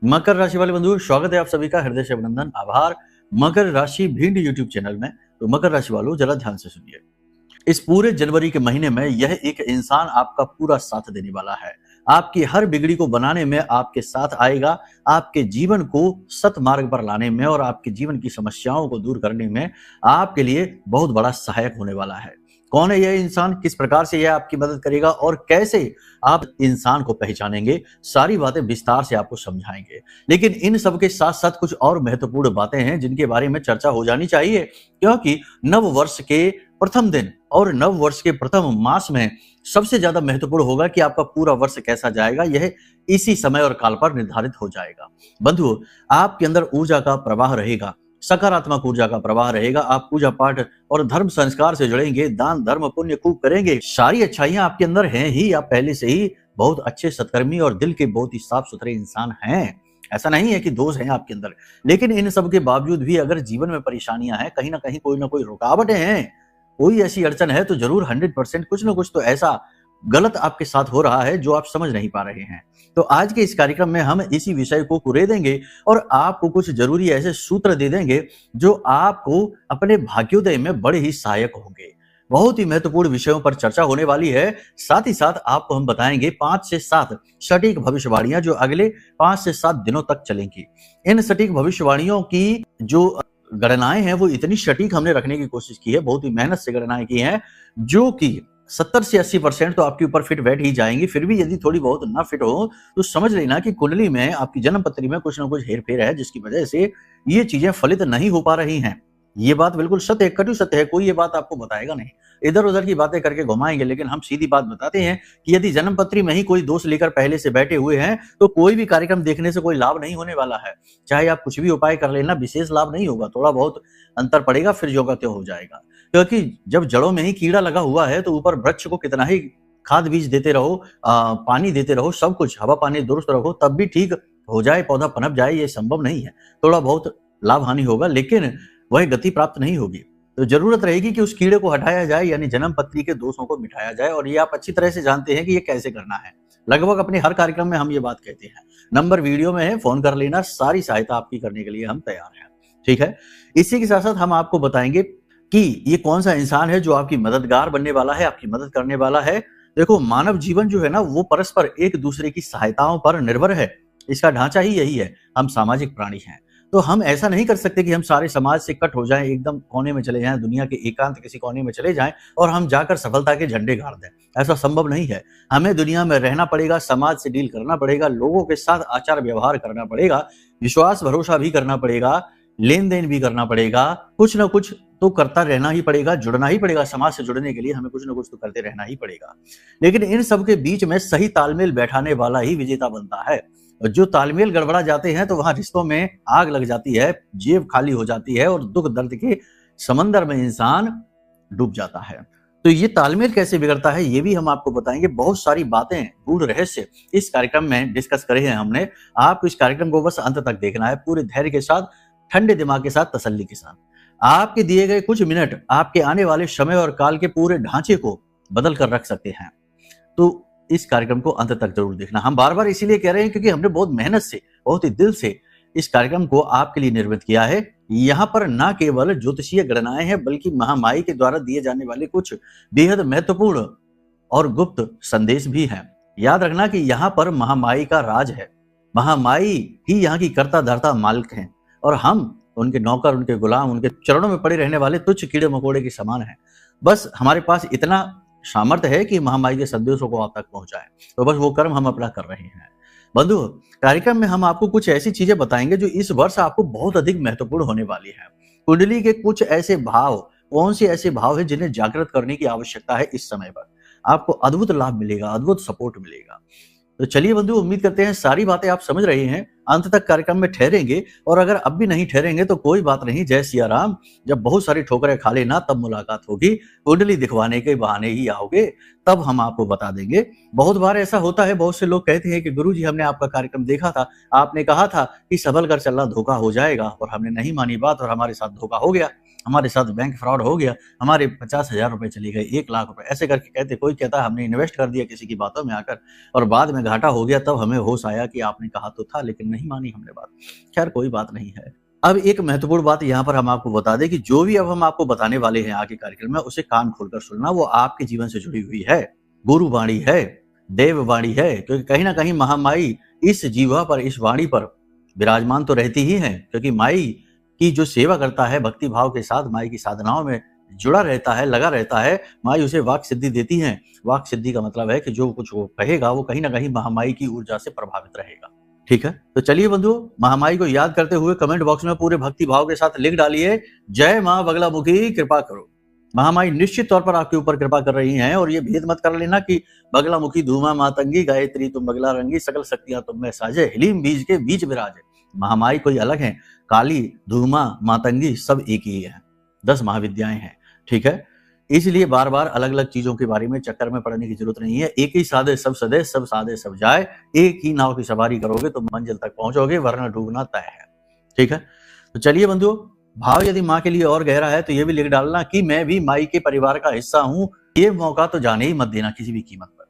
मकर राशि वाले बंधु, स्वागत है आप सभी का हृदय से अभिनंदन, आभार। मकर राशि भिंड यूट्यूब चैनल में। तो मकर राशि वालों जरा ध्यान से सुनिए। इस पूरे जनवरी के महीने में यह एक इंसान आपका पूरा साथ देने वाला है। आपकी हर बिगड़ी को बनाने में आपके साथ आएगा, आपके जीवन को सतमार्ग पर लाने में और आपके जीवन की समस्याओं को दूर करने में आपके लिए बहुत बड़ा सहायक होने वाला है। कौन है यह इंसान, किस प्रकार से यह आपकी मदद करेगा और कैसे आप इंसान को पहचानेंगे, सारी बातें विस्तार से आपको समझाएंगे। लेकिन इन सब के साथ साथ कुछ और महत्वपूर्ण बातें हैं जिनके बारे में चर्चा हो जानी चाहिए, क्योंकि नव वर्ष के प्रथम दिन और नव वर्ष के प्रथम मास में सबसे ज्यादा महत्वपूर्ण होगा कि आपका पूरा वर्ष कैसा जाएगा। यह इसी समय और काल पर निर्धारित हो जाएगा। बंधुओं, आपके अंदर ऊर्जा का प्रवाह रहेगा, सकारात्मक ऊर्जा का प्रवाह रहेगा। आप पूजा पाठ और धर्म संस्कार से जुड़ेंगे, दान धर्म पुण्य खूब करेंगे। सारी अच्छाइयां आपके अंदर हैं ही, आप पहले से ही बहुत अच्छे सत्कर्मी और दिल के बहुत ही साफ सुथरे इंसान हैं। ऐसा नहीं है कि दोष हैं आपके अंदर, लेकिन इन सब के बावजूद भी अगर जीवन में परेशानियां हैं, कहीं ना कोई रुकावटें हैं, कोई ऐसी अड़चन है, तो जरूर 100% कुछ ना कुछ तो ऐसा गलत आपके साथ हो रहा है जो आप समझ नहीं पा रहे हैं। तो आज के इस कार्यक्रम में हम इसी विषय को कुरेदेंगे और आपको कुछ जरूरी ऐसे सूत्र दे देंगे जो आपको अपने भाग्योदय में बड़े ही सहायक होंगे। बहुत ही महत्वपूर्ण विषयों पर चर्चा होने वाली है। साथ ही साथ आपको हम बताएंगे 5 से 7 सटीक भविष्यवाणियां जो अगले 5 से 7 दिनों तक चलेंगी। इन सटीक भविष्यवाणियों की जो गणनाएं हैं वो इतनी सटीक हमने रखने की कोशिश की है, बहुत ही मेहनत से गणनाएं की हैं, जो कि 70 से 80% तो आपके ऊपर फिट बैठ ही जाएंगी। फिर भी यदि थोड़ी बहुत ना फिट हो तो समझ लेना कि कुंडली में, आपकी जन्म पत्री में कुछ ना कुछ हेरफेर है, जिसकी वजह से ये चीजें फलित नहीं हो पा रही हैं। ये बात बिल्कुल सत्य है, कटु सत्य है, कोई ये बात आपको बताएगा नहीं, इधर उधर की बातें करके घुमाएंगे। लेकिन हम सीधी बात बताते हैं कि यदि जन्म पत्री में ही कोई दोष लेकर पहले से बैठे हुए हैं तो कोई भी कार्यक्रम देखने से कोई लाभ नहीं होने वाला है। चाहे आप कुछ भी उपाय कर लेना, विशेष लाभ नहीं होगा, थोड़ा बहुत अंतर पड़ेगा, फिर जो का त्यों हो जाएगा। क्योंकि जब जड़ों में ही कीड़ा लगा हुआ है तो ऊपर वृक्ष को कितना ही खाद बीज देते रहो, पानी देते रहो, सब कुछ हवा पानी दुरुस्त रखो, तब भी ठीक हो जाए, पौधा पनप जाए, ये संभव नहीं है। थोड़ा बहुत लाभ हानि होगा लेकिन वह गति प्राप्त नहीं होगी। तो जरूरत रहेगी कि उस कीड़े को हटाया जाए, यानी जन्म पत्री के दोषों को मिटाया जाए। और ये आप अच्छी तरह से जानते हैं कि ये कैसे करना है। लगभग अपने हर कार्यक्रम में हम ये बात कहते हैं। नंबर वीडियो में है, फोन कर लेना, सारी सहायता आपकी करने के लिए हम तैयार हैं। ठीक है, इसी के साथ साथ हम आपको बताएंगे कि ये कौन सा इंसान है जो आपकी मददगार बनने वाला है, आपकी मदद करने वाला है। देखो, मानव जीवन जो है ना वो परस्पर एक दूसरे की सहायताओं पर निर्भर है। इसका ढांचा ही यही है, हम सामाजिक प्राणी हैं। तो हम ऐसा नहीं कर सकते कि हम सारे समाज से कट हो जाएं, एकदम कोने में चले जाएं, दुनिया के एकांत किसी कोने में चले जाएं और हम जाकर सफलता के झंडे गाड़ दें। ऐसा संभव नहीं है। हमें दुनिया में रहना पड़ेगा, समाज से डील करना पड़ेगा, लोगों के साथ आचार व्यवहार करना पड़ेगा, विश्वास भरोसा भी करना पड़ेगा, लेन देन भी करना पड़ेगा, कुछ ना कुछ तो करता रहना ही पड़ेगा, जुड़ना ही पड़ेगा। समाज से जुड़ने के लिए हमें कुछ ना कुछ तो करते रहना ही पड़ेगा। लेकिन इन सब के बीच में सही तालमेल बैठाने वाला ही विजेता बनता है। जो तालमेल गड़बड़ा जाते हैं तो वहां रिश्तों में आग लग जाती है, जेब खाली हो जाती है और दुख दर्द के समंदर में इंसान डूब जाता है। तो ये तालमेल कैसे बिगड़ता है ये भी हम आपको बताएंगे। बहुत सारी बातें, गूढ़ रहस्य इस कार्यक्रम में डिस्कस करे हैं हमने। आपको इस कार्यक्रम को बस अंत तक देखना है, पूरे धैर्य के साथ, ठंडे दिमाग के साथ, तसल्ली के साथ। आपके दिए गए कुछ मिनट आपके आने वाले समय और काल के पूरे ढांचे को बदल कर रख सकते हैं। तो इस कार्यक्रम को अंत तक जरूर देखना। हम बार बार इसीलिए कह रहे हैं क्योंकि हमने बहुत मेहनत से, बहुत ही दिल से इस कार्यक्रम को आपके लिए निर्मित किया है। यहाँ पर ना केवल ज्योतिषीय गणनाएं हैं बल्कि महामाई के द्वारा दिए जाने वाले कुछ बेहद महत्वपूर्ण और गुप्त संदेश भी हैं। याद रखना कि यहाँ पर महामाई का राज है। महामाई ही यहाँ की कर्ता धर्ता मालिक हैं और हम उनके नौकर, उनके गुलाम, उनके चरणों में पड़े रहने वाले तुच्छ कीड़े मकोड़े के समान हैं। बस हमारे पास इतना सामर्थ्य है कि महामाई के संदेशों को आप तक पहुंचाएं। तो बस वो कर्म हम अपना कर रहे हैं। बंधु, कार्यक्रम में हम आपको कुछ ऐसी चीजें बताएंगे जो इस वर्ष आपको बहुत अधिक महत्वपूर्ण होने वाली है। कुंडली के कुछ ऐसे भाव, कौन से ऐसे भाव है जिन्हें जागृत करने की आवश्यकता है। इस समय पर आपको अद्भुत लाभ मिलेगा, अद्भुत सपोर्ट मिलेगा। तो चलिए बंधु, उम्मीद करते हैं सारी बातें आप समझ रहे हैं, अंत तक कार्यक्रम में ठहरेंगे। और अगर अब भी नहीं ठहरेंगे तो कोई बात नहीं, जय सिया राम। जब बहुत सारी ठोकरें खा लेना तब मुलाकात होगी, कुंडली दिखवाने के बहाने ही आओगे, तब हम आपको बता देंगे। बहुत बार ऐसा होता है, बहुत से लोग कहते हैं कि गुरुजी हमने आपका कार्यक्रम देखा था, आपने कहा था कि संभल कर चलना धोखा हो जाएगा, और हमने नहीं मानी बात और हमारे साथ धोखा हो गया। हमारे साथ बैंक फ्रॉड हो गया, हमारे 50,000 रुपए चले गए, 1,00,000 रुपए, ऐसे करके कहते। कोई कहता है हमने इन्वेस्ट कर दिया किसी की बातों में आकर और बाद में घाटा हो गया, तब हमें होश आया कि आपने कहा तो था लेकिन नहीं मानी हमने बात। खैर कोई बात नहीं है। अब एक महत्वपूर्ण बात यहाँ पर हम आपको बता दें कि जो भी अब हम आपको बताने वाले हैं आगे कार्यक्रम में, उसे कान खोलकर सुनना, वो आपके जीवन से जुड़ी हुई है, गुरुवाणी है, देववाणी है, क्योंकि कहीं ना कहीं महामाई इस जीवा पर, इस वाणी पर विराजमान तो रहती ही है, क्योंकि माई की जो सेवा करता है भक्ति भाव के साथ, माई की साधनाओं में जुड़ा रहता है, लगा रहता है, माई उसे वाक सिद्धि देती है। वाक सिद्धि का मतलब है कि जो कुछ वो कहेगा वो कहीं ना कहीं महामाई की ऊर्जा से प्रभावित रहेगा। ठीक है, तो चलिए बंधुओं, महामाई को याद करते हुए कमेंट बॉक्स में पूरे भक्ति भाव के साथ लिख डालिए, जय मां बगलामुखी कृपा करो। महामाई निश्चित तौर पर आपके ऊपर कृपा कर रही हैं, और ये भेद मत कर लेना कि बगलामुखी धूमा मातंगी, गायत्री तुम बगला रंगी, सकल शक्तियां तुम में साजे, हिलीम बीज के बीच विराजे। महामाई कोई अलग है, काली, धूमा, मातंगी सब एक ही है, 10 महाविद्याएं हैं। ठीक है, इसलिए बार बार अलग अलग चीजों के बारे में चक्कर में पड़ने की जरूरत नहीं है। एक ही साधे सब सदे, सब साधे सब जाए, एक ही नाव की सवारी करोगे तो मंजिल तक पहुंचोगे, वरना डूबना तय है। ठीक है, तो चलिए बंधुओं, भाव यदि माँ के लिए और गहरा है तो ये भी लिख डालना कि मैं भी माई के परिवार का हिस्सा हूं, ये मौका तो जाने ही मत देना किसी भी कीमत पर।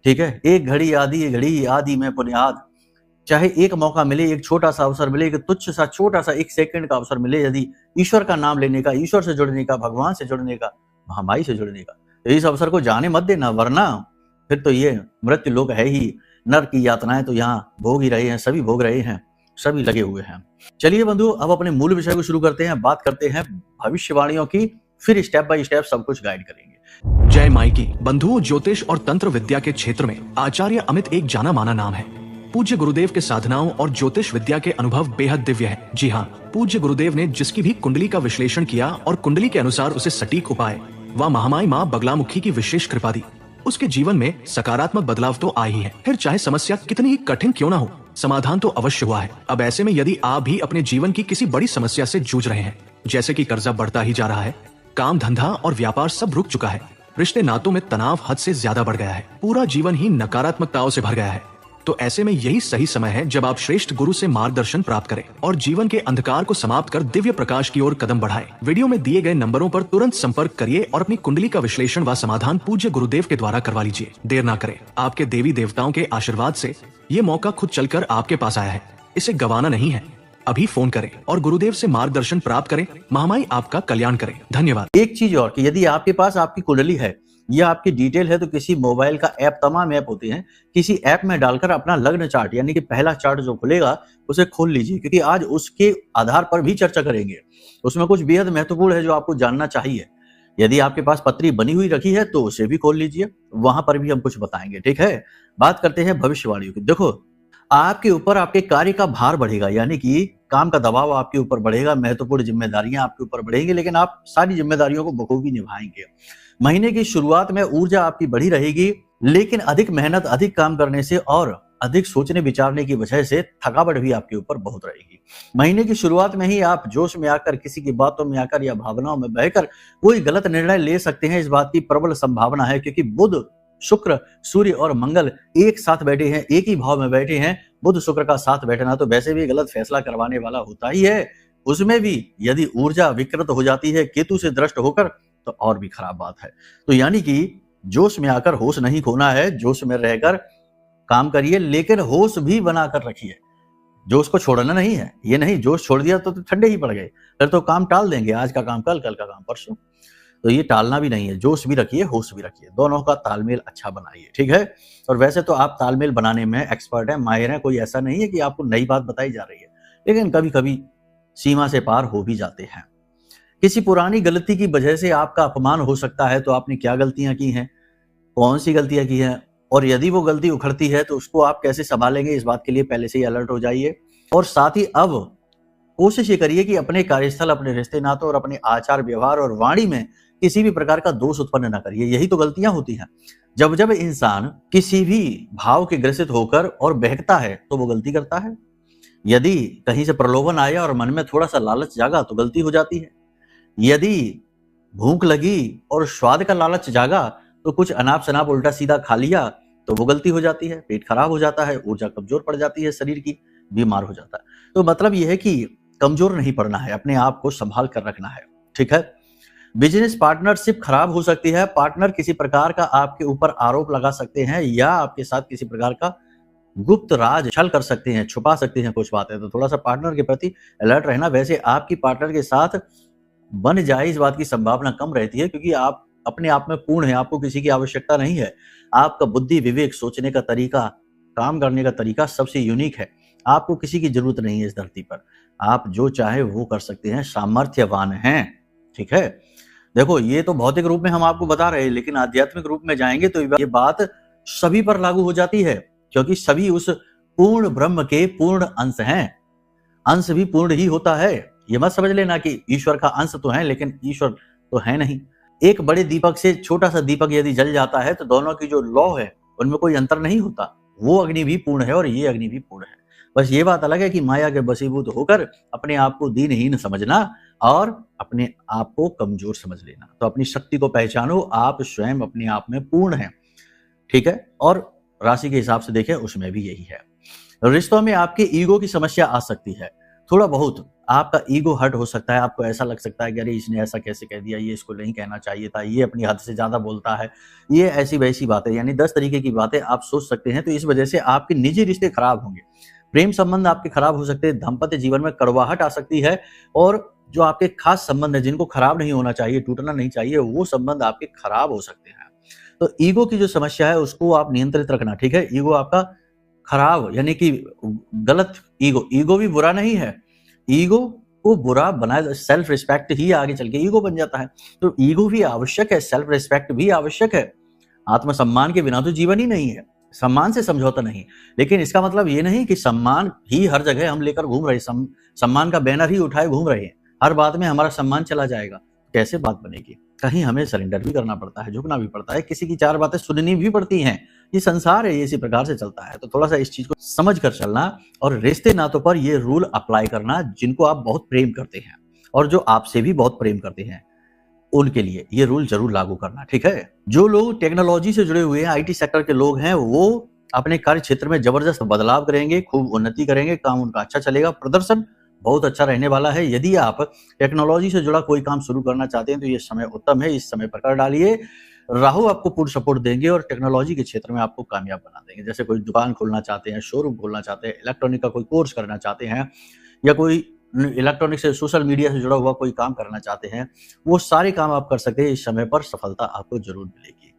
ठीक है, एक घड़ी आदि, ये घड़ी आदि में बुनियाद, चाहे एक मौका मिले, एक छोटा सा अवसर मिले, एक तुच्छ सा छोटा सा 1 सेकंड का अवसर मिले, यदि ईश्वर का नाम लेने का, ईश्वर से जुड़ने का, भगवान से जुड़ने का, महामाई से जुड़ने का, तो इस अवसर को जाने मत देना, वरना फिर तो ये मृत्यु लोक है ही, नर की यातनाएं तो यहाँ भोग ही रहे हैं, सभी भोग रहे हैं, सभी लगे हुए हैं। चलिए बंधु, अब अपने मूल विषय को शुरू करते हैं, बात करते हैं भविष्यवाणियों की, फिर स्टेप बाय स्टेप सब कुछ गाइड करेंगे। जय माई की। बंधुओं, ज्योतिष और तंत्र विद्या के क्षेत्र में आचार्य अमित एक जाना माना नाम है। पूज्य गुरुदेव के साधनाओं और ज्योतिष विद्या के अनुभव बेहद दिव्य है। जी हाँ, पूज्य गुरुदेव ने जिसकी भी कुंडली का विश्लेषण किया और कुंडली के अनुसार उसे सटीक उपाय व महामाई माँ बगलामुखी की विशेष कृपा दी, उसके जीवन में सकारात्मक बदलाव तो आ ही है। फिर चाहे समस्या कितनी ही कठिन क्यों ना हो, समाधान तो अवश्य हुआ है। अब ऐसे में यदि आप भी अपने जीवन की किसी बड़ी समस्या से जूझ रहे हैं, जैसे कि कर्जा बढ़ता ही जा रहा है, काम धंधा और व्यापार सब रुक चुका है, रिश्ते नातों में तनाव हद से ज्यादा बढ़ गया है, पूरा जीवन ही नकारात्मकताओं से भर गया है, तो ऐसे में यही सही समय है जब आप श्रेष्ठ गुरु से मार्गदर्शन प्राप्त करें और जीवन के अंधकार को समाप्त कर दिव्य प्रकाश की ओर कदम बढ़ाएं। वीडियो में दिए गए नंबरों पर तुरंत संपर्क करिए और अपनी कुंडली का विश्लेषण व समाधान पूज्य गुरुदेव के द्वारा करवा लीजिए। देर ना करें, आपके देवी देवताओं के आशीर्वाद से ये मौका खुद चलकर आपके पास आया है, इसे गंवाना नहीं है। अभी फोन करें और गुरुदेव से मार्गदर्शन प्राप्त करें। महामाई आपका कल्याण करें। धन्यवाद। एक चीज और कि यदि आपके पास आपकी कुंडली है या आपकी डिटेल है, तो किसी मोबाइल का ऐप, तमाम ऐप होते हैं, किसी ऐप में डालकर अपना लग्न चार्ट यानी कि पहला चार्ट जो खुलेगा उसे खोल लीजिए, क्योंकि आज उसके आधार पर भी चर्चा करेंगे। उसमें कुछ बेहद महत्वपूर्ण है जो आपको जानना चाहिए। यदि आपके पास पत्री बनी हुई रखी है तो उसे भी खोल लीजिए, वहां पर भी हम कुछ बताएंगे। ठीक है, बात करते हैं भविष्यवाणियों की। देखो, आपके ऊपर आपके कार्य का भार बढ़ेगा, यानी कि काम का दबाव आपके ऊपर बढ़ेगा, महत्वपूर्ण जिम्मेदारियां आपके ऊपर बढ़ेंगी, लेकिन आप सारी जिम्मेदारियों को बखूबी निभाएंगे। महीने की शुरुआत में ऊर्जा आपकी बढ़ी रहेगी, लेकिन अधिक मेहनत, अधिक काम करने से और अधिक सोचने विचारने की वजह से थकावट भी आपके ऊपर बहुत रहेगी। महीने की शुरुआत में ही आप जोश में आकर, किसी की बातों में आकर या भावनाओं में बहकर कोई गलत निर्णय ले सकते हैं। इस बात की प्रबल संभावना है, क्योंकि बुध, शुक्र, सूर्य और मंगल एक साथ बैठे हैं, एक ही भाव में बैठे हैं। बुध शुक्र का साथ बैठना तो वैसे भी गलत फैसला करवाने वाला होता ही है, उसमें भी यदि ऊर्जा विकृत हो जाती है केतु से दृष्ट होकर, तो और भी खराब बात है। तो यानी कि जोश में आकर होश नहीं खोना है, जोश में रहकर काम करिए, लेकिन होश भी बनाकर रखिए। जोश को छोड़ना नहीं है, ये नहीं जोश छोड़ दिया तो ठंडे ही पड़ गए, फिर तो काम टाल देंगे, आज का काम कल, कल का काम परसों। तो ये टालना भी नहीं है, जोश भी रखिए, होश भी रखिए, दोनों का तालमेल अच्छा बनाइए। ठीक है, और वैसे तो आप तालमेल बनाने में एक्सपर्ट हैं, माहिर हैं, कोई ऐसा नहीं है कि आपको नई बात बताई जा रही है, लेकिन कभी कभी सीमा से पार हो भी जाते हैं। किसी पुरानी गलती की वजह से आपका अपमान हो सकता है, तो आपने क्या गलतियां की हैं, कौन सी गलतियां की हैं, और यदि वो गलती उखड़ती है तो उसको आप कैसे संभालेंगे, इस बात के लिए पहले से ही अलर्ट हो जाइए। और साथ ही अब कोशिश ये करिए कि अपने कार्यस्थल, अपने रिश्ते नातों और अपने आचार व्यवहार और वाणी में किसी भी प्रकार का दोष उत्पन्न न करिए। यही तो गलतियां होती हैं। जब जब इंसान किसी भी भाव के ग्रसित होकर और बहकता है तो वो गलती करता है। यदि कहीं से प्रलोभन आया और मन में थोड़ा सा लालच जागा तो गलती हो जाती है। यदि भूख लगी और स्वाद का लालच जागा तो कुछ अनाप शनाप उल्टा सीधा खा लिया तो वो गलती हो जाती है, पेट खराब हो जाता है, ऊर्जा कमजोर पड़ जाती है, शरीर की बीमार हो जाता है। तो मतलब यह है कि कमजोर नहीं पड़ना है, अपने आप को संभाल कर रखना है। ठीक है। बिजनेस पार्टनरशिप खराब हो सकती है, पार्टनर किसी प्रकार का आपके ऊपर आरोप लगा सकते हैं या आपके साथ किसी प्रकार का गुप्त राज छल कर सकते हैं, छुपा सकते हैं कुछ बातें, तो थोड़ा सा पार्टनर के प्रति अलर्ट रहना। वैसे आपकी पार्टनर के साथ बन जाए इस बात की संभावना कम रहती है, क्योंकि आप अपने आप में पूर्ण हैं, आपको किसी की आवश्यकता नहीं है। आपका बुद्धि, विवेक, सोचने का तरीका, काम करने का तरीका सबसे यूनिक है। आपको किसी की जरूरत नहीं है इस धरती पर, आप जो चाहे वो कर सकते हैं, सामर्थ्यवान हैं, ठीक है। देखो, ये तो भौतिक रूप में हम आपको बता रहे हैं, लेकिन आध्यात्मिक रूप में जाएंगे तो ये बात सभी पर लागू हो जाती है, क्योंकि सभी उस पूर्ण ब्रह्म के पूर्ण अंश हैं। अंश भी पूर्ण ही होता है। ये मत समझ लेना कि ईश्वर का अंश तो है लेकिन ईश्वर तो है नहीं। एक बड़े दीपक से छोटा सा दीपक यदि जल जाता है तो दोनों की जो लौ है उनमें कोई अंतर नहीं होता। वो अग्नि भी पूर्ण है और ये अग्नि भी पूर्ण है। बस ये बात अलग है कि माया के वशीभूत होकर अपने आप को दीनहीन समझना और अपने आप को कमजोर समझ लेना। तो अपनी शक्ति को पहचानो, आप स्वयं अपने आप में पूर्ण हैं, ठीक है। और राशि के हिसाब से देखें उसमें भी यही है। रिश्तों में आपके ईगो की समस्या आ सकती है, थोड़ा बहुत आपका ईगो हर्ट हो सकता है। आपको ऐसा लग सकता है कि अरे इसने ऐसा कैसे कह दिया, ये इसको नहीं कहना चाहिए था, ये अपनी हद से ज्यादा बोलता है, ये ऐसी वैसी बातें, यानी 10 तरीके की बातें आप सोच सकते हैं। तो इस वजह से आपके निजी रिश्ते खराब होंगे, प्रेम संबंध आपके खराब हो सकते हैं, दाम्पत्य जीवन में कड़वाहट आ सकती है और जो आपके खास संबंध है जिनको खराब नहीं होना चाहिए, टूटना नहीं चाहिए, वो संबंध आपके खराब हो सकते हैं। तो ईगो की जो समस्या है उसको आप नियंत्रित रखना, ठीक है। ईगो आपका खराब यानी कि गलत ईगो भी बुरा नहीं है। ईगो को बुरा बनाए, सेल्फ रिस्पेक्ट ही आगे चल के ईगो बन जाता है। तो ईगो भी आवश्यक है, सेल्फ रिस्पेक्ट भी आवश्यक है। आत्मसम्मान के बिना तो जीवन ही नहीं है, सम्मान से समझौता नहीं। लेकिन इसका मतलब ये नहीं कि सम्मान ही हर जगह हम लेकर घूम रहे, सम्मान का बैनर ही उठाए घूम रहे हैं, हर बात में हमारा सम्मान चला जाएगा, कैसे बात बनेगी। कहीं हमें सरेंडर भी करना पड़ता है, झुकना भी पड़ता है, किसी की 4 बातें सुननी भी पड़ती हैं। ये संसार है, ये इसी प्रकार से चलता है। तो थोड़ा सा इस चीज को समझ कर चलना और रिश्ते नातों पर ये रूल अप्लाई करना। जिनको आप बहुत प्रेम करते हैं और जो आपसे भी बहुत प्रेम करते हैं उनके लिए ये रूल जरूर लागू करना, ठीक है। जो लोग टेक्नोलॉजी से जुड़े हुए हैं, IT सेक्टर के लोग हैं, वो अपने कार्य क्षेत्र में जबरदस्त बदलाव करेंगे, खूब उन्नति करेंगे, काम उनका अच्छा चलेगा, प्रदर्शन बहुत अच्छा रहने वाला है। यदि आप टेक्नोलॉजी से जुड़ा कोई काम शुरू करना चाहते हैं तो ये समय उत्तम है, इस समय पर कर डालिए। राहु आपको पूर्ण सपोर्ट देंगे और टेक्नोलॉजी के क्षेत्र में आपको कामयाब बना देंगे। जैसे कोई दुकान खोलना चाहते हैं, शोरूम खोलना चाहते हैं, इलेक्ट्रॉनिक का कोई कोर्स करना चाहते हैं या कोई इलेक्ट्रॉनिक से सोशल मीडिया से जुड़ा हुआ कोई काम करना चाहते हैं, वो सारे काम आप कर सकते हैं। इस समय पर सफलता आपको जरूर मिलेगी।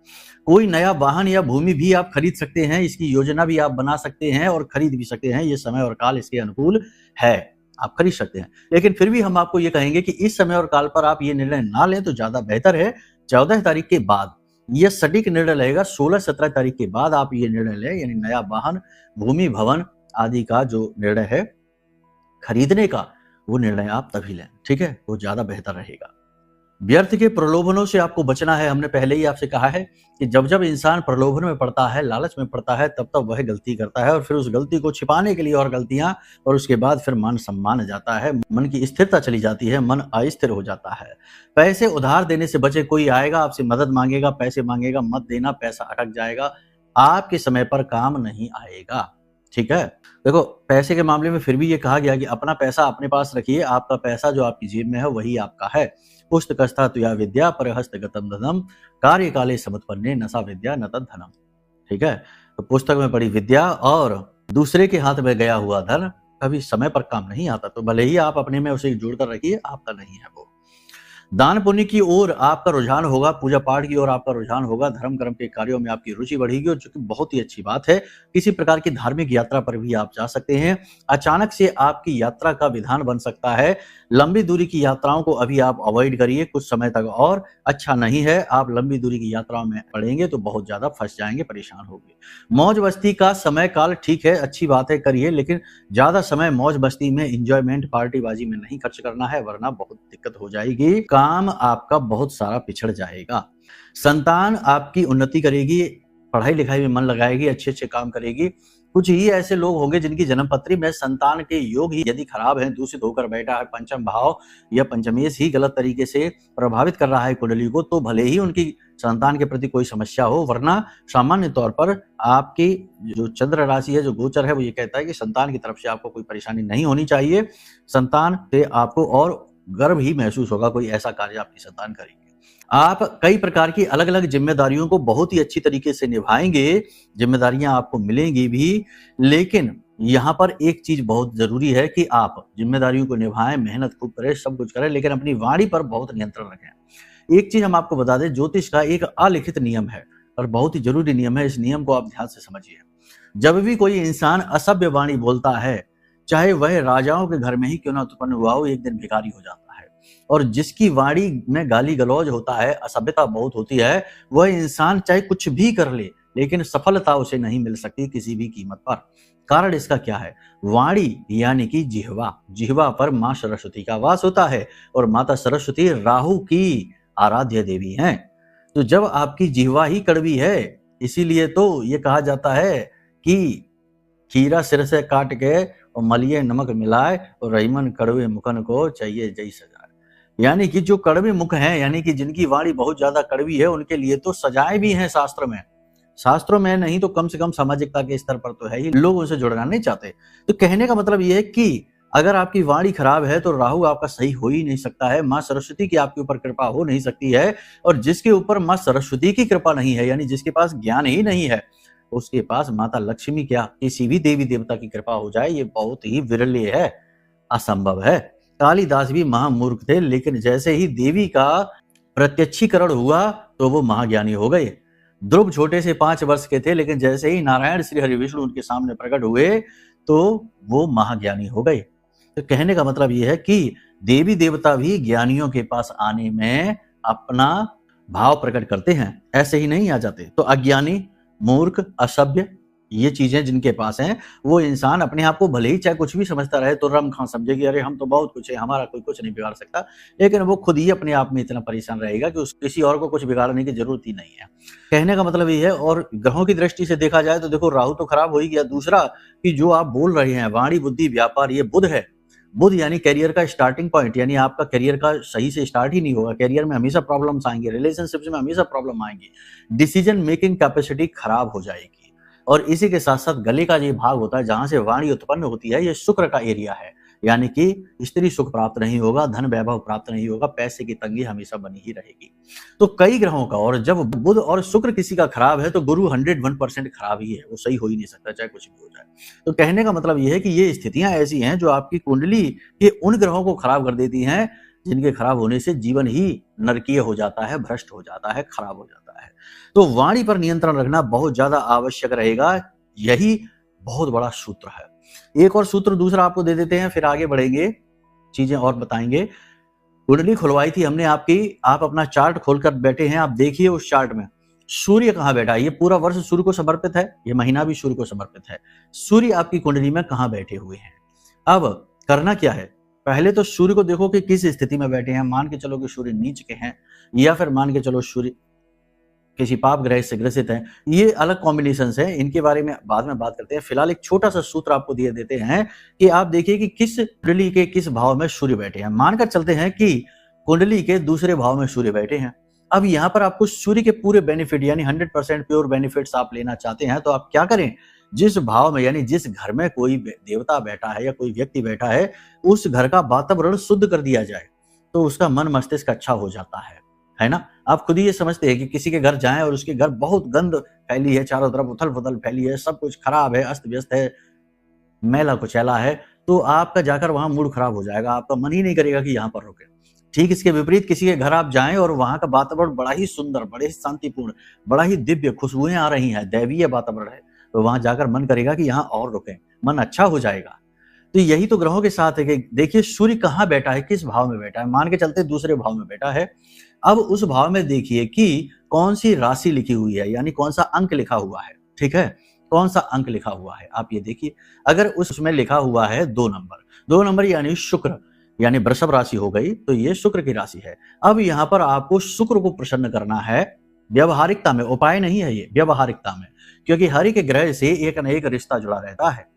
कोई नया वाहन या भूमि भी आप खरीद सकते हैं, इसकी योजना भी आप बना सकते हैं और खरीद भी सकते हैं। ये समय और काल इसके अनुकूल है, आप खरीद सकते हैं। लेकिन फिर भी हम आपको ये कहेंगे कि इस समय और काल पर आप ये निर्णय ना लें तो ज्यादा बेहतर है। 14 तारीख के बाद यह सटीक निर्णय रहेगा। 16-17 तारीख के बाद आप ये निर्णय लें, यानी नया वाहन, भूमि, भवन आदि का जो निर्णय है खरीदने का, वो निर्णय आप तभी लें, ठीक है, वो ज्यादा बेहतर रहेगा। व्यर्थ के प्रलोभनों से आपको बचना है। हमने पहले ही आपसे कहा है कि जब जब इंसान प्रलोभन में पड़ता है, लालच में पड़ता है, तब तब वह गलती करता है और फिर उस गलती को छिपाने के लिए और गलतियां, और उसके बाद फिर मान सम्मान जाता है, मन की स्थिरता चली जाती है, मन अस्थिर हो जाता है। पैसे उधार देने से बचे। कोई आएगा आपसे मदद मांगेगा, पैसे मांगेगा, मत देना, पैसा अटक जाएगा, आपके समय पर काम नहीं आएगा, ठीक है। देखो, पैसे के मामले में फिर भी ये कहा गया कि अपना पैसा अपने पास रखिए, आपका पैसा जो आपकी जेब में है वही आपका है। पुस्तकस्था तुया विद्या परहस्तगतम धनम कार्यकाले समुत्पन्ने नसा विद्या न तद धनम, ठीक है। तो पुस्तक में पढ़ी विद्या और दूसरे के हाथ में गया हुआ धन कभी समय पर काम नहीं आता। तो भले ही आप अपने में उसे जोड़कर रखिए, आपका नहीं है वो। दान पुण्य की ओर आपका रुझान होगा, पूजा पाठ की ओर आपका रुझान होगा, धर्म कर्म के कार्यों में आपकी रुचि बढ़ेगी, और जो कि बहुत ही अच्छी बात है। किसी प्रकार की धार्मिक यात्रा पर भी आप जा सकते हैं। अचानक से आपकी यात्रा का विधान बन सकता है। लंबी दूरी की यात्राओं को अभी आप अवॉइड करिए कुछ समय तक, और अच्छा नहीं है। आप लंबी दूरी की यात्राओं में पड़ेंगे तो बहुत ज्यादा फंस जाएंगे, परेशान होंगे। मौज मस्ती का समय काल ठीक है, अच्छी बात है, करिए, लेकिन ज्यादा समय मौज मस्ती में, इंजॉयमेंट, पार्टीबाजी में नहीं खर्च करना है, वरना बहुत दिक्कत हो जाएगी। काम आपका बहुत सारा पिछड़ जाएगा। संतान आपकी उन्नति करेगी, पढ़ाई लिखाई में मन लगाएगी, अच्छे अच्छे काम करेगी। कुछ ही ऐसे लोग होंगे जिनकी जन्मपत्री में संतान के योग ही यदि खराब है, दूषित होकर बैठा है, पंचम भाव या पंचमेश ही गलत तरीके से प्रभावित कर रहा है कुंडली को, तो भले ही उनकी संतान के प्रति कोई समस्या हो, वरना सामान्य तौर पर आपकी जो चंद्र राशि है, जो गोचर है, वो ये कहता है कि संतान की तरफ से आपको कोई परेशानी नहीं होनी चाहिए। संतान से आपको और गर्व ही महसूस होगा कोई ऐसा कार्य आपकी संतान करेगी। आप कई प्रकार की अलग-अलग जिम्मेदारियों को बहुत ही अच्छी तरीके से निभाएँगे, जिम्मेदारियाँ आपको मिलेंगी भी, लेकिन यहाँ पर एक चीज़ बहुत ज़रूरी है कि आप जिम्मेदारियों को निभाएँ, मेहनत खूब करें, सब कुछ करें, लेकिन अपनी वाणी पर बहुत नियंत्रण रखें। एक चीज़ हम आपको बता दें, ज्योतिष का एक अलिखित नियम है और बहुत ही ज़रूरी नियम है, इस नियम को आप ध्यान से समझिए। जब भी कोई इंसान असभ्य वाणी बोलता है, चाहे वह राजाओं के घर में ही क्यों ना उत्पन्न हुआ हो, एक दिन भिखारी हो जाता है। और जिसकी वाणी में गाली-गलौज होता है, असभ्यता बहुत होती है, वह इंसान चाहे कुछ भी कर ले, लेकिन सफलता उसे नहीं मिल सकती किसी भी कीमत पर। कारण इसका क्या है? वाणी यानी कि जिह्वा, जिह्वा पर माँ सरस्वती का वास होता है और माता सरस्वती राहु की आराध्य देवी हैं। तो जब आपकी जिह्वा ही कड़वी है, इसीलिए तो ये कहा जाता है कि खीरा सिर से काट के और मलिए नमक मिलाए और रहीमन कड़वे मुखन को चाहिए जई सजाए। यानी कि जो कड़वे मुख हैं, यानी कि जिनकी वाणी बहुत ज्यादा कड़वी है, उनके लिए तो सजाएं भी हैं शास्त्र में। शास्त्रों में नहीं तो कम से कम सामाजिकता के स्तर पर तो है ही, लोग उनसे जुड़ना नहीं चाहते। तो कहने का मतलब ये है कि अगर आपकी वाणी खराब है तो राहु आपका सही हो ही नहीं सकता है, माँ सरस्वती की आपके ऊपर कृपा हो नहीं सकती है। और जिसके ऊपर माँ सरस्वती की कृपा नहीं है, यानी जिसके पास ज्ञान ही नहीं है, उसके पास माता लक्ष्मी क्या किसी भी देवी देवता की कृपा हो जाए, ये बहुत ही विरले है, असंभव है। कालिदास भी महामूर्ख थे, लेकिन जैसे ही देवी का प्रत्यक्षीकरण हुआ तो वो महाज्ञानी हो गए। ध्रुव छोटे से 5 वर्ष के थे, लेकिन जैसे ही नारायण श्री हरि विष्णु उनके सामने प्रकट हुए तो वो महाज्ञानी हो गए। तो कहने का मतलब ये है कि देवी देवता भी ज्ञानियों के पास आने में अपना भाव प्रकट करते हैं, ऐसे ही नहीं आ जाते। तो अज्ञानी, मूर्ख, असभ्य, ये चीजें जिनके पास हैं, वो इंसान अपने आप को भले ही चाहे कुछ भी समझता रहे तो रम-खा समझे कि अरे हम तो बहुत कुछ है, हमारा कोई कुछ नहीं बिगाड़ सकता, लेकिन वो खुद ही अपने आप में इतना परेशान रहेगा कि किसी और को कुछ बिगाड़ने की जरूरत ही नहीं है। कहने का मतलब ये है। और ग्रहों की दृष्टि से देखा जाए तो देखो, राहु तो खराब हो ही गया। दूसरा कि जो आप बोल रहे हैं, वाणी, बुद्धि, व्यापार, ये बुध है। बुध यानी करियर का स्टार्टिंग पॉइंट, यानी आपका करियर का सही से स्टार्ट ही नहीं होगा। करियर में हमेशा प्रॉब्लम्स आएंगे, रिलेशनशिप्स में हमेशा प्रॉब्लम आएंगी, डिसीजन मेकिंग कैपेसिटी खराब हो जाएगी। और इसी के साथ साथ गले का जो भाग होता है, जहां से वाणी उत्पन्न होती है, ये शुक्र का एरिया है, यानी कि स्त्री सुख प्राप्त नहीं होगा, धन वैभव प्राप्त नहीं होगा, पैसे की तंगी हमेशा बनी ही रहेगी। तो कई ग्रहों का, और जब बुध और शुक्र किसी का खराब है तो गुरु 101% खराब ही है, वो सही हो ही नहीं सकता, चाहे कुछ भी हो जाए। तो कहने का मतलब ये है कि ये स्थितियां ऐसी हैं जो आपकी कुंडली के उन ग्रहों को खराब कर देती हैं, जिनके खराब होने से जीवन ही नरकीय हो जाता है, भ्रष्ट हो जाता है, खराब हो जाता है। तो वाणी पर नियंत्रण रखना बहुत ज्यादा आवश्यक रहेगा, यही बहुत बड़ा सूत्र है। एक और सूत्र दूसरा आपको दे देते हैं, फिर आगे बढ़ेंगे, चीजें और बताएंगे। कुंडली खुलवाई थी हमने आपकी, आप अपना चार्ट खोलकर बैठे हैं, आप देखिए उस चार्ट में सूर्य कहाँ बैठा है। ये पूरा वर्ष सूर्य को समर्पित है, ये महीना भी सूर्य को समर्पित है। सूर्य आपकी कुंडली में कहाँ बैठे हुए हैं। अब करना क्या है, पहले तो सूर्य को देखो कि किस स्थिति में बैठे हैं। मान के चलो कि सूर्य नीच के हैं, या फिर मान के चलो सूर्य किसी पाप ग्रह से ग्रसित हैं। ये अलग कॉम्बिनेशंस हैं, इनके बारे में बाद में बात करते हैं। फिलहाल एक छोटा सा सूत्र आपको दिए देते हैं कि आप देखिए कि किस कुंडली के किस भाव में सूर्य बैठे हैं। मानकर चलते हैं कि कुंडली के दूसरे भाव में सूर्य बैठे हैं। अब यहाँ पर आपको सूर्य के पूरे बेनिफिट, यानी 100% प्योर बेनिफिट्स आप लेना चाहते हैं, तो आप क्या करें, जिस भाव में, यानी जिस घर में कोई देवता बैठा है या कोई व्यक्ति बैठा है, उस घर का वातावरण शुद्ध कर दिया जाए, तो उसका मन मस्तिष्क अच्छा हो जाता है ना। आप खुद ही ये समझते हैं कि किसी के घर जाएं और उसके घर बहुत गंद फैली है, चारों तरफ उथल पुथल फैली है, सब कुछ खराब है, अस्त व्यस्त है, मैला कुचैला है, तो आपका जाकर वहां मूड खराब हो जाएगा, आपका मन ही नहीं करेगा कि यहाँ पर रुके। ठीक इसके विपरीत किसी के घर आप जाएं और वहां का वातावरण बड़ा ही सुंदर, बड़े ही शांतिपूर्ण, बड़ा ही दिव्य, खुशबुएं आ रही हैं, दैवीय वातावरण है, तो वहां जाकर मन करेगा कि यहाँ और रुके, मन अच्छा हो जाएगा। तो यही तो ग्रहों के साथ है कि देखिए सूर्य कहाँ बैठा है, किस भाव में बैठा है। मान के चलते दूसरे भाव में बैठा है। अब उस भाव में देखिए कि कौन सी राशि लिखी हुई है, यानी कौन सा अंक लिखा हुआ है। ठीक है, कौन सा अंक लिखा हुआ है आप ये देखिए। अगर उसमें लिखा हुआ है 2 नंबर, 2 नंबर यानी शुक्र, यानी वृषभ राशि हो गई, तो ये शुक्र की राशि है। अब यहाँ पर आपको शुक्र को प्रसन्न करना है, व्यवहारिकता में, उपाय नहीं है ये, व्यवहारिकता में, क्योंकि हर एक ग्रह से एक न एक रिश्ता जुड़ा रहता है।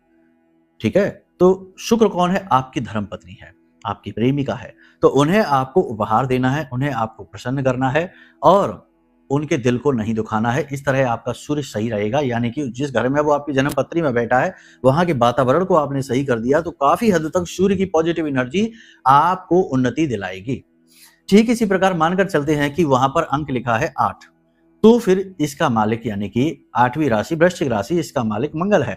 ठीक है, तो शुक्र कौन है, आपकी धर्मपत्नी है, आपकी प्रेमिका है, तो उन्हें आपको उपहार देना है, उन्हें आपको प्रसन्न करना है। और उनके दिल को नहीं दुखाना है। इस तरह आपका सूर्य सही रहेगा, यानी कि जिस घर में वो आपकी जन्म पत्री में बैठा है, वहाँ के वातावरण को आपने सही कर दिया तो काफ़ी हद तक सूर्य की पॉजिटिव एनर्जी आपको उन्नति दिलाएगी। ठीक इसी प्रकार मानकर चलते हैं कि वहाँ पर अंक लिखा है 8, तो फिर इसका मालिक यानी कि 8वीं राशि वृश्चिक राशि, इसका मालिक मंगल है।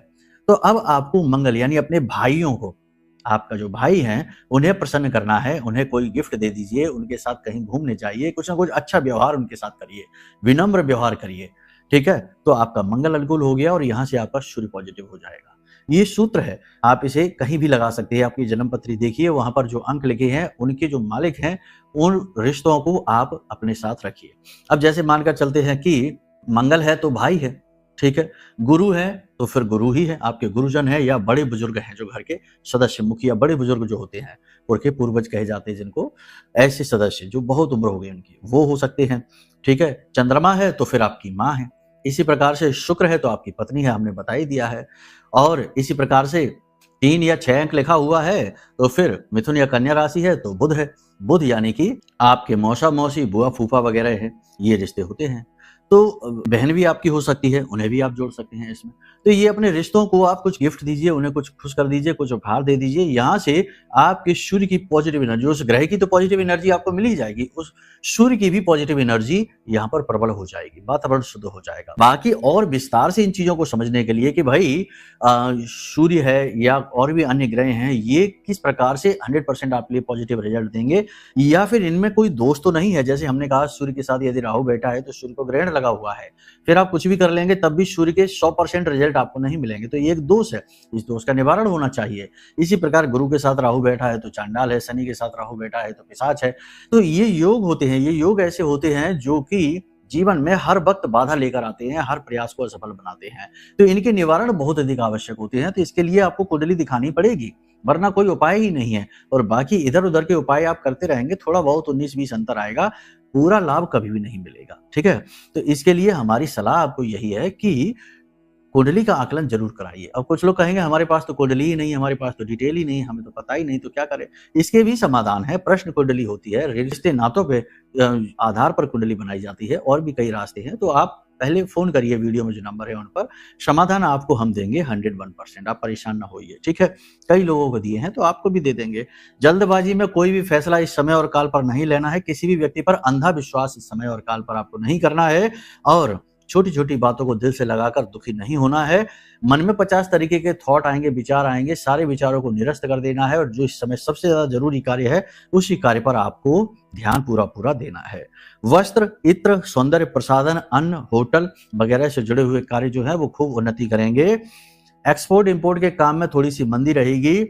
तो अब आपको मंगल यानी अपने भाइयों को, आपका जो भाई हैं उन्हें प्रसन्न करना है, उन्हें कोई गिफ्ट दे दीजिए, उनके साथ कहीं घूमने जाइए, कुछ ना कुछ अच्छा व्यवहार उनके साथ करिए, विनम्र व्यवहार करिए, ठीक है? तो आपका मंगल अनुकूल हो गया और यहाँ से आपका सूर्य पॉजिटिव हो जाएगा। ये सूत्र है, आप इसे कहीं भी लगा सकते हैं। आपकी जन्म पत्री देखिए, वहाँ पर जो अंक लिखे हैं, उनके जो मालिक हैं, उन रिश्तों को आप अपने साथ रखिए। अब जैसे मानकर चलते हैं कि मंगल है तो भाई है, ठीक है? गुरु है तो फिर गुरु ही है, आपके गुरुजन है या बड़े बुजुर्ग हैं जो घर के सदस्य, मुखिया, बड़े बुजुर्ग जो होते हैं, उनके पूर्वज कहे जाते हैं जिनको, ऐसे सदस्य जो बहुत उम्र हो गई उनकी, वो हो सकते हैं, ठीक है? चंद्रमा है तो फिर आपकी माँ है। इसी प्रकार से शुक्र है तो आपकी पत्नी है, हमने बता ही दिया है। और इसी प्रकार से 3 या 6 अंक लिखा हुआ है तो फिर मिथुन या कन्या राशि है तो बुध है। बुध यानी कि आपके मौसा मौसी, बुआ फूफा वगैरह हैं, ये रिश्ते होते हैं। तो बहन भी आपकी हो सकती है, उन्हें भी आप जोड़ सकते हैं इसमें। तो ये अपने रिश्तों को आप कुछ गिफ्ट दीजिए, उन्हें कुछ खुश कर दीजिए, कुछ उपहार दे दीजिए। यहाँ से आपके सूर्य की पॉजिटिव एनर्जी, उस ग्रह की तो पॉजिटिव एनर्जी आपको मिल ही जाएगी, उस सूर्य की भी पॉजिटिव एनर्जी यहाँ पर प्रबल हो जाएगी, वातावरण शुद्ध हो जाएगा। बाकी और विस्तार से इन चीजों को समझने के लिए कि भाई सूर्य है या और भी अन्य ग्रह हैं, ये किस प्रकार से 100% आपके लिए पॉजिटिव रिजल्ट देंगे, या फिर इनमें कोई दोष तो नहीं है। जैसे हमने कहा सूर्य के साथ यदि राहु बैठा है तो सूर्य को ग्रहण लगा हुआ है, फिर आप कुछ भी कर लेंगे तब भी सूर्य के 100% रिजल्ट आपको नहीं मिलेंगे, तो ये एक दोष है, इस दोष का निवारण होना चाहिए। इसी प्रकार गुरु के साथ राहु बैठा है तो चांडाल है, शनि के साथ राहु बैठा है तो पिशाच है। तो ये योग होते हैं, ये योग ऐसे होते हैं जो कि जीवन में हर वक्त बाधा लेकर आते हैं, हर प्रयास को असफल बनाते हैं, तो इनके निवारण बहुत अधिक आवश्यक होते हैं। तो इसके लिए आपको कुंडली दिखानी पड़ेगी, वरना कोई उपाय ही नहीं है। और बाकी इधर उधर के उपाय आप करते रहेंगे, थोड़ा बहुत 19-20 अंतर आएगा, पूरा लाभ कभी भी नहीं मिलेगा, ठीक है? तो इसके लिए हमारी सलाह आपको यही है कि कुंडली का आकलन जरूर कराइए। अब कुछ लोग कहेंगे हमारे पास तो कुंडली ही नहीं, हमारे पास तो डिटेल ही नहीं, हमें तो पता ही नहीं, तो क्या करें? इसके भी समाधान है। प्रश्न कुंडली होती है, रिश्ते नातों पे आधार पर कुंडली बनाई जाती है, और भी कई रास्ते हैं। तो आप पहले फोन करिए, वीडियो में जो नंबर है उन पर, समाधान आपको हम देंगे 101%, आप परेशान ना होइए, ठीक है? कई लोगों को दिए हैं तो आपको भी दे देंगे। जल्दबाजी में कोई भी फैसला इस समय और काल पर नहीं लेना है, किसी भी व्यक्ति पर अंधा विश्वास इस समय और काल पर आपको नहीं करना है, और छोटी छोटी बातों को दिल से लगाकर दुखी नहीं होना है। मन में 50 तरीके के थॉट आएंगे, विचार आएंगे, सारे विचारों को निरस्त कर देना है, और जो इस समय सबसे ज्यादा जरूरी कार्य है उसी कार्य पर आपको ध्यान पूरा पूरा देना है। वस्त्र, इत्र, सौंदर्य प्रसाधन, अन्न, होटल वगैरह से जुड़े हुए कार्य जो है वो खूब उन्नति करेंगे। एक्सपोर्ट इंपोर्ट के काम में थोड़ी सी मंदी रहेगी।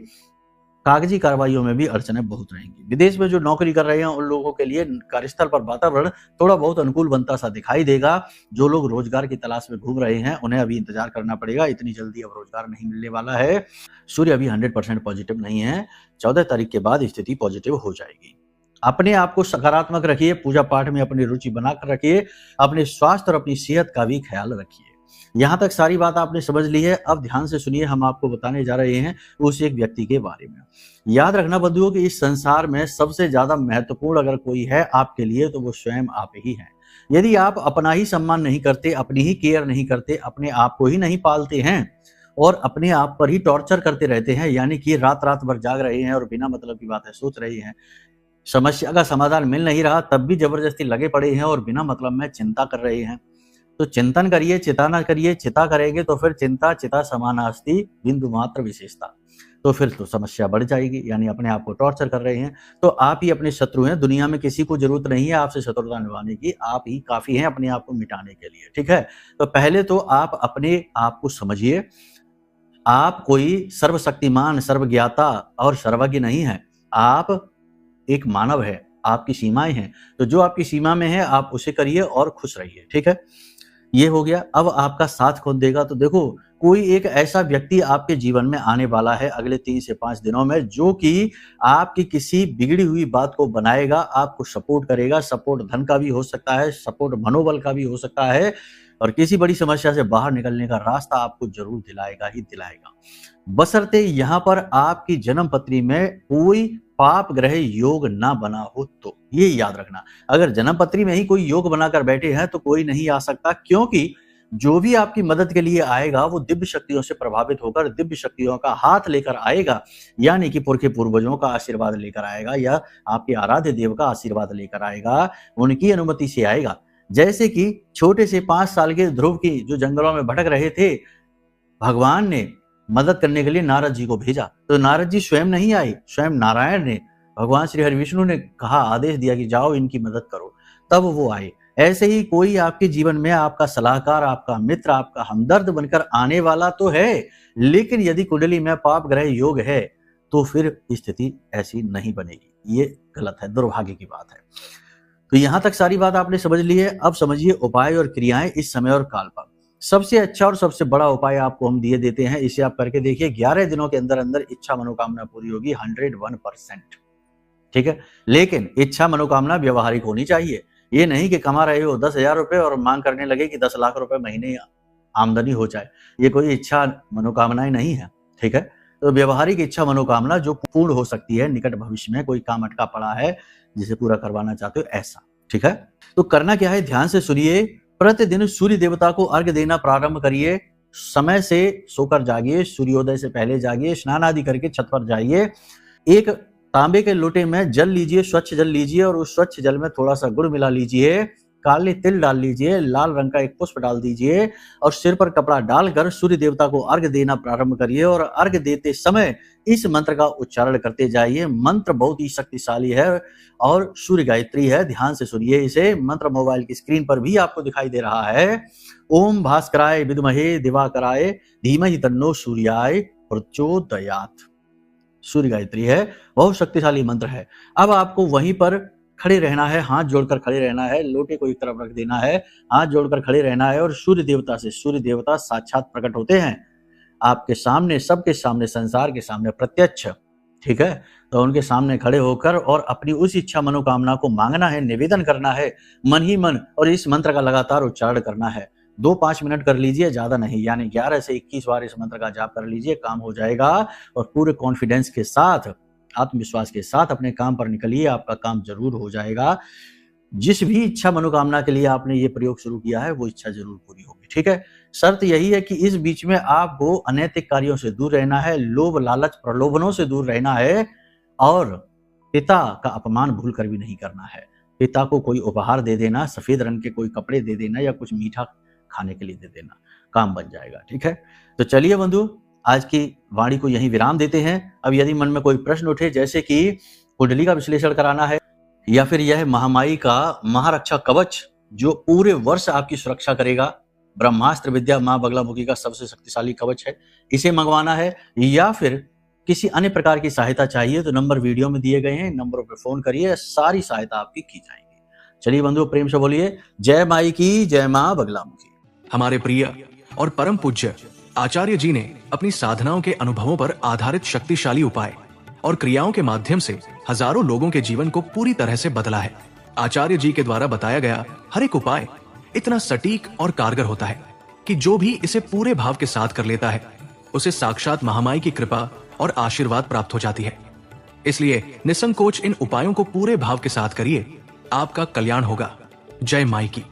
कागजी कार्रवाइयों में भी अड़चनें बहुत रहेंगी। विदेश में जो नौकरी कर रहे हैं उन लोगों के लिए कार्यस्थल पर वातावरण थोड़ा बहुत अनुकूल बनता सा दिखाई देगा। जो लोग रोजगार की तलाश में घूम रहे हैं उन्हें अभी इंतजार करना पड़ेगा, इतनी जल्दी अब रोजगार नहीं मिलने वाला है। सूर्य अभी 100% पॉजिटिव नहीं है, 14 तारीख के बाद स्थिति पॉजिटिव हो जाएगी। अपने आप को सकारात्मक रखिए, पूजा पाठ में अपनी रुचि बनाकर रखिए, अपने स्वास्थ्य और अपनी सेहत का भी ख्याल रखिए। यहाँ तक सारी बात आपने समझ ली है, अब ध्यान से सुनिए, हम आपको बताने जा रहे हैं उस एक व्यक्ति के बारे में। याद रखना बंधुओं कि इस संसार में सबसे ज्यादा महत्वपूर्ण अगर कोई है आपके लिए तो वो स्वयं आप ही हैं। यदि आप अपना ही सम्मान नहीं करते, अपनी ही केयर नहीं करते, अपने आप को ही नहीं पालते हैं और अपने आप पर ही टॉर्चर करते रहते हैं, यानी कि रात रात भर जाग रहे हैं और बिना मतलब की बातें सोच रहे हैं, समस्या का समाधान मिल नहीं रहा तब भी जबरदस्ती लगे पड़े हैं और बिना मतलब में चिंता कर रहे हैं, तो चिंतन करिए, चिता ना करिए। चिता करेंगे तो फिर चिंता चिता समानास्ति बिंदु मात्र विशेषता, तो फिर तो समस्या बढ़ जाएगी, यानी अपने आप को टॉर्चर कर रहे हैं। तो आप ही अपने शत्रु हैं, दुनिया में किसी को जरूरत नहीं है आपसे शत्रुता निभाने की, आप ही काफी हैं अपने आप को मिटाने के लिए, ठीक है? तो पहले तो आप अपने आप को समझिए, आप कोई सर्वशक्तिमान, सर्वज्ञाता और सर्वज्ञ नहीं है, आप एक मानव है, आपकी सीमाएं हैं, तो जो आपकी सीमा में है आप उसे करिए और खुश रहिए, ठीक है? ये हो गया। अब आपका साथ कौन देगा, तो देखो कोई एक ऐसा व्यक्ति आपके जीवन में आने वाला है अगले 3 से 5 दिनों में, जो कि आपकी किसी बिगड़ी हुई बात को बनाएगा, आपको सपोर्ट करेगा। सपोर्ट धन का भी हो सकता है, सपोर्ट मनोबल का भी हो सकता है, और किसी बड़ी समस्या से बाहर निकलने का रास्ता आपको जरूर दिलाएगा ही दिलाएगा। बशर्ते यहाँ पर आपकी जन्म पत्री में कोई पाप ग्रह योग ना बना हो तो। ये याद रखना, अगर जन्म पत्री में ही कोई योग बनाकर बैठे हैं तो कोई नहीं आ सकता, क्योंकि जो भी आपकी मदद के लिए आएगा वो दिव्य शक्तियों से प्रभावित होकर दिव्य शक्तियों का हाथ लेकर आएगा, यानी कि पुरखे पूर्वजों का आशीर्वाद लेकर आएगा या आपके आराध्य देव का आशीर्वाद लेकर आएगा, उनकी अनुमति से आएगा। जैसे कि छोटे से 5 साल के ध्रुव की जो जंगलों में भटक रहे थे, भगवान ने मदद करने के लिए नारद जी को भेजा, तो नारद जी स्वयं नहीं आए, स्वयं नारायण ने, भगवान श्री हरि विष्णु ने कहा, आदेश दिया कि जाओ इनकी मदद करो, तब वो आए। ऐसे ही कोई आपके जीवन में आपका सलाहकार, आपका मित्र, आपका हमदर्द बनकर आने वाला तो है, लेकिन यदि कुंडली में पाप ग्रह योग है तो फिर स्थिति ऐसी नहीं बनेगी। ये गलत है, दुर्भाग्य की बात है। तो यहां तक सारी बात आपने समझ ली है। अब समझिए उपाय और क्रियाएं इस समय और काल पर। सबसे अच्छा और सबसे बड़ा उपाय आपको हम दिए देते हैं, इसे आप करके देखिए। 11 दिनों के अंदर अंदर इच्छा मनोकामना पूरी होगी 101%। ठीक है, लेकिन इच्छा मनोकामना व्यवहारिक होनी चाहिए। ये नहीं कि कमा रहे हो 10,000 रुपए और मांग करने लगे कि 10 लाख रुपए महीने आमदनी हो जाए। ये कोई इच्छा मनोकामनाएं नहीं है। ठीक है, तो व्यवहारिक इच्छा मनोकामना जो पूर्ण हो सकती है निकट भविष्य में, कोई काम अटका पड़ा है जिसे पूरा करवाना चाहते हो, ऐसा। ठीक है, तो करना क्या है, ध्यान से सुनिए। प्रतिदिन सूर्य देवता को अर्घ्य देना प्रारंभ करिए। समय से सोकर जागिए, सूर्योदय से पहले जागिए, स्नान आदि करके छत पर जाइए। एक तांबे के लोटे में जल लीजिए, स्वच्छ जल लीजिए, और उस स्वच्छ जल में थोड़ा सा गुड़ मिला लीजिए, काले तिल डाल लीजिए, लाल रंग का एक पुष्प डाल दीजिए, और सिर पर कपड़ा डालकर सूर्य देवता को अर्घ्य देना प्रारंभ करिए। और अर्घ्य देते समय इस मंत्र का उच्चारण करते जाइए। मंत्र बहुत ही शक्तिशाली है और सूर्य गायत्री है, ध्यान से सुनिए इसे। मंत्र मोबाइल की स्क्रीन पर भी आपको दिखाई दे रहा है। ओम भास्कराय विद्महे दिवाकराय धीमहि तन्नो सूर्याय प्रचोदयात्। सूर्य गायत्री है, बहुत शक्तिशाली मंत्र है। अब आपको वहीं पर खड़े रहना है, हाथ जोड़कर खड़े रहना है, लोटे को एक तरफ रख देना है, हाथ जोड़कर खड़े रहना है, और सूर्य देवता से, सूर्य देवता साक्षात प्रकट होते हैं आपके सामने, सबके सामने, संसार के सामने प्रत्यक्ष। ठीक है, तो उनके सामने खड़े होकर और अपनी उस इच्छा मनोकामना को मांगना है, निवेदन करना है मन ही मन, और इस मंत्र का लगातार उच्चारण करना है। 2-5 मिनट कर लीजिए, ज्यादा नहीं, यानी 11 से 21 बार इस मंत्र का जाप कर लीजिए, काम हो जाएगा। और पूरे कॉन्फिडेंस के साथ, आत्मविश्वास के साथ अपने काम पर निकलिए, आपका काम जरूर हो जाएगा। जिस भी इच्छा मनोकामना के लिए आपने ये प्रयोग शुरू किया है वो इच्छा जरूर पूरी होगी। ठीक है, शर्त यही है कि इस बीच में आपको अनैतिक कार्यों से दूर रहना है, लोभ लालच प्रलोभनों से दूर रहना है, और पिता का अपमान भूल कर भी नहीं करना है। पिता को कोई उपहार दे देना, सफेद रंग के कोई कपड़े दे देना, या कुछ मीठा खाने के लिए दे देना, काम बन जाएगा। ठीक है, तो चलिए बंधु, आज की वाणी को यहीं विराम देते हैं। अब यदि मन में कोई प्रश्न उठे, जैसे कि कुंडली का विश्लेषण कराना है, या फिर यह महामाई का महारक्षा कवच जो पूरे वर्ष आपकी सुरक्षा करेगा, ब्रह्मास्त्र विद्या मां बगलामुखी का सबसे शक्तिशाली कवच है, इसे मंगवाना है, या फिर किसी अन्य प्रकार की सहायता चाहिए, तो नंबर वीडियो में दिए गए हैं, नंबरों पर फोन करिए, सारी सहायता आपकी की जाएगी। चलिए बंधु, प्रेम से बोलिए जय माई की, जय मां बगलामुखी। हमारे प्रिय और परम पूज्य आचार्य जी ने अपनी साधनाओं के अनुभवों पर आधारित शक्तिशाली उपाय और क्रियाओं के माध्यम से हजारों लोगों के जीवन को पूरी तरह से बदला है। आचार्य जी के द्वारा बताया गया हर एक उपाय इतना सटीक और कारगर होता है कि जो भी इसे पूरे भाव के साथ कर लेता है उसे साक्षात महामाई की कृपा और आशीर्वाद प्राप्त हो जाती है। इसलिए निसंकोच इन उपायों को पूरे भाव के साथ करिए, आपका कल्याण होगा। जय माई की।